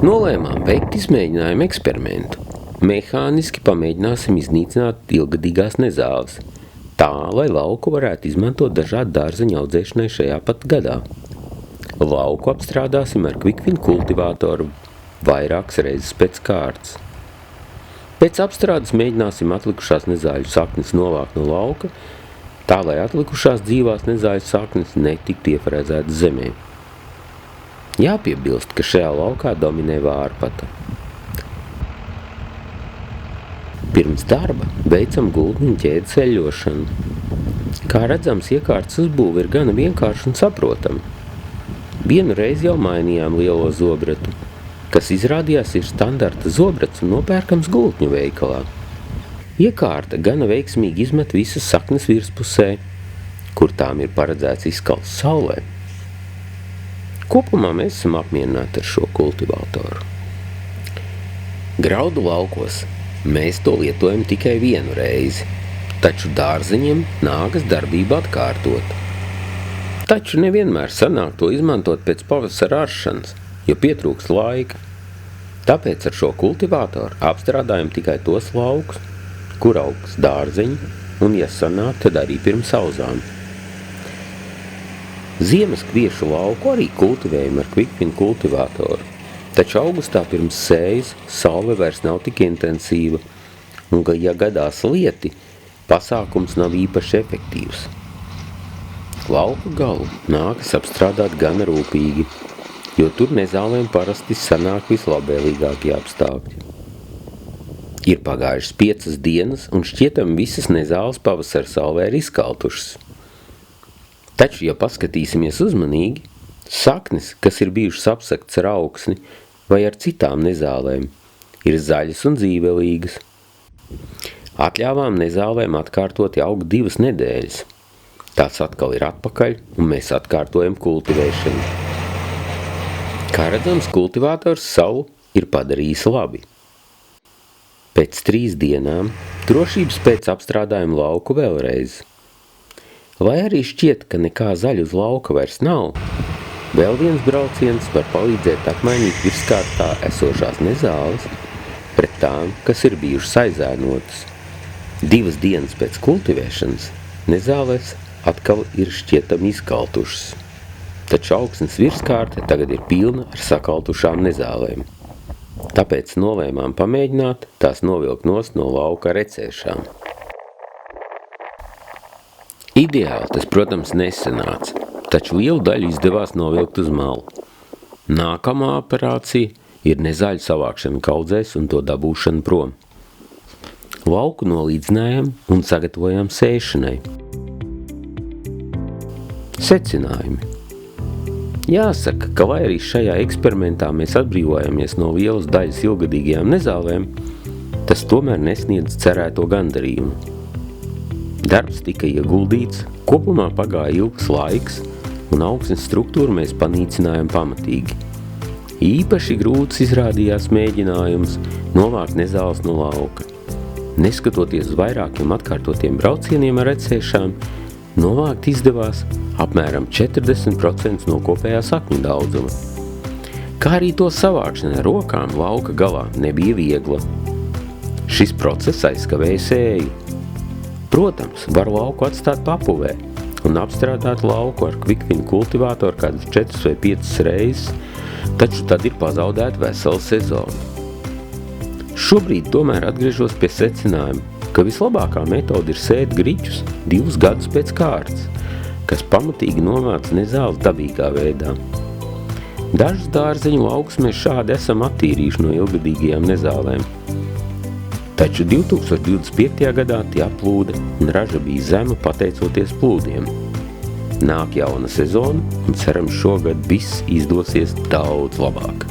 Nolēmām veikt izmēģinājumu eksperimentu. Mehāniski pamēģināsim iznīcināt ilgadīgās nezāles, tā, lai lauku varētu izmantot dažādu dārzeņu audzēšanai šajā pat gadā. Lauku apstrādāsim ar kvikviņu kultivātoru vairākas reizes pēc kārtas. Pēc apstrādes mēģināsim atlikušās nezāļu saknes novākt no lauka, tā, lai atlikušās dzīvās nezāļu saknes netiktu iefarēzētas zemē. Jāpiebilst, ka šajā laukā dominē vārpata. Pirms darba veicam gultņu ķēdes eļļošanu. Kā redzams, iekārtas uzbūve ir gana vienkārša un saprotama. Vienu reizi jau mainījām lielo zobratu, kas izrādījās ir standarta zobrats un nopērkams gultņu veikalā. Iekārta gana veiksmīgi izmet visas saknes virspusē, kur tām ir paredzēts izkalt saulē. Kopumā mēs esam apmierināti ar šo kultivātoru. Graudu laukos mēs to lietojam tikai vienu reizi, taču dārzeņiem nākas darbību atkārtot. Taču nevienmēr sanāk to izmantot pēc pavasara aršanas, jo pietrūkst laika. Tāpēc ar šo kultivātoru apstrādājam tikai tos laukus, kur augs dārzeņi, un, ja sanāk, tad arī pirms auzām. Ziemas kviešu lauku arī kultivējam ar kvikviņu kultivātoru, taču augustā pirms sējas saule vairs nav tik intensīva, un, ja gadās lieti, pasākums nav īpaši efektīvs. Lauku galu nākas apstrādāt gana rūpīgi, jo tur nezālēm parasti sanāk vislabēlīgākie apstākļi. Ir pagājušas 5 dienas, un šķietam visas nezāles pavasara saulē ir izkaltušas. Taču, ja paskatīsimies uzmanīgi, saknes, kas ir bijušas apsaktas ar augsni vai ar citām nezālēm, ir zaļas un dzīvelīgas. Atļāvām nezālēm atkārtot augt 2 nedēļas. Tās atkal ir atpakaļ, un mēs atkārtojam kultivēšanu. Kā redzams, kultivātors savu ir padarījis labi. Pēc 3 dienām drošības pēc apstrādājam lauku vēlreiz. Lai arī šķiet, ka nekā zaļa uz lauka vairs nav, vēl viens brauciens var palīdzēt apmainīt virskārtā esošās nezāles pret tām, kas ir bijušas aizēnotas. 2 dienas pēc kultivēšanas nezāles atkal ir šķietami izkaltušas, taču augsnes virskārte tagad ir pilna ar sakaltušām nezālēm. Tāpēc nolēmām pamēģināt tās novilkt nost no lauka recēšām. Ideāli tas, protams, nesanāca, taču lielu daļu izdevās novilkt uz malu. Nākamā operācija ir nezaļu savākšana kaudzēs un to dabūšana prom. Lauku nolīdzinājām un sagatavojām sēšanai. Secinājumi. Jāsaka, ka lai arī šajā eksperimentā mēs atbrīvojamies no lielas daļas ilgadīgajām nezālēm, tas tomēr nesniedz cerēto gandarījumu. Darbs tika ieguldīts, kopumā pagāja ilgs laiks, un augsnes struktūru mēs panīcinājām pamatīgi. Īpaši grūts izrādījās mēģinājums novākt nezāles no lauka. Neskatoties uz vairākiem atkārtotiem braucieniem ar recēšām, novākt izdevās apmēram 40% no kopējā sakņu daudzuma. Kā arī to savākšana ar rokām lauka galā nebija viegla. Šis process aizskavēja sēju. Protams, var lauku atstāt papuvē un apstrādāt lauku ar kvikviņu kultivātoru kādas 4 vai 5 reizes, taču tad ir pazaudēta vesela sezona. Šobrīd tomēr atgriežos pie secinājuma, ka vislabākā metode ir sēt griķus 2 gadus pēc kārtas, kas pamatīgi novāc nezāles dabīgā veidā. Dažus dārzeņu laukus mēs šādi esam attīrījuši no ilgadīgajām nezālēm. Taču 2025. gadā tie aplūda un raža bija zema pateicoties plūdiem. Nāk jauna sezona un cerams šogad viss izdosies daudz labāk.